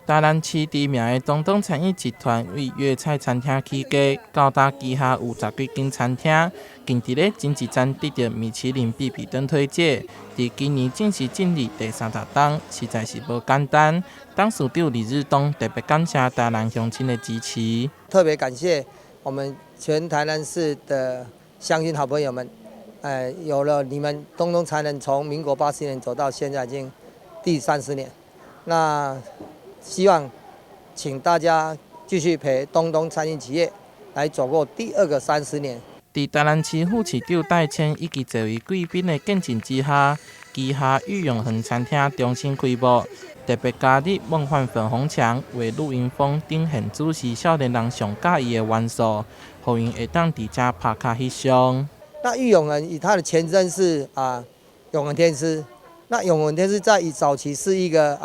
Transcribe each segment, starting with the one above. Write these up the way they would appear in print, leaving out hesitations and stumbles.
台南市知名的东东餐饮集团为粤菜餐厅起家，到达旗下有10几间餐厅，近伫咧前一站得到米其林必比登推荐。伫今年正式进入第30档，实在是无简单。董事长李日东特别感谢台南乡亲的支持，特别感谢我们全台南市的乡亲好朋友们，有了你们东东才能从民国80年走到现在已经第30年，那希望请大家继续陪东东餐饮企业来走过第2个30年。伫台南市副市长戴谦以及侪位贵宾的见证之下，旗下御永恒餐厅重新开幕，特别加入梦幻粉红墙为录音棚展现主持少年人上喜意的元素，互因会当伫遮拍卡翕相。那御永恒以它的前身是永恒天师，那永恒天师在早期是一个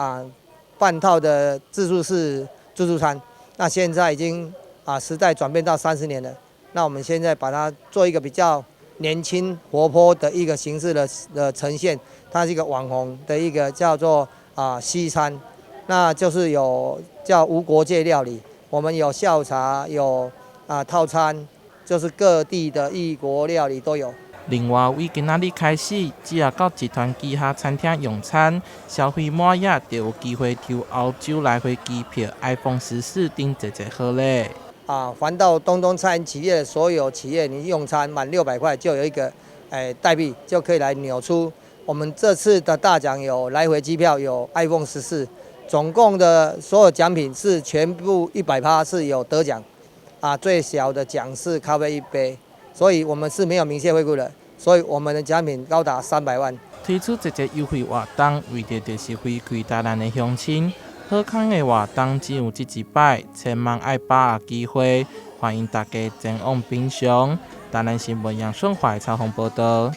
半套的自助式自助餐，那现在已经时代转变到30年了。那我们现在把它做一个比较年轻活泼的一个形式的呈现，它是一个网红的一个叫做西餐，那就是有叫无国界料理，我们有下午茶，有套餐，就是各地的异国料理都有。另外，为今仔日开始，只要到集团旗下餐厅用餐，消费满额就有机会抽欧洲来回机票、iPhone 14等一好礼。凡到东东餐饮企业的所有企业，你用餐满600块就有一个代币，就可以来扭出。我们这次的大奖有来回机票，有 iPhone 14，总共的所有奖品是全部100%是有得奖。最小的奖是咖啡1杯，所以我们是没有明谢惠顾的，所以我们的奖品高达300万。推出这个优惠活动，为的就是回馈台南的乡亲。好康的活动只有这一摆，千万要把握机会，欢迎大家前往品尝。台南新闻杨顺怀采访报道。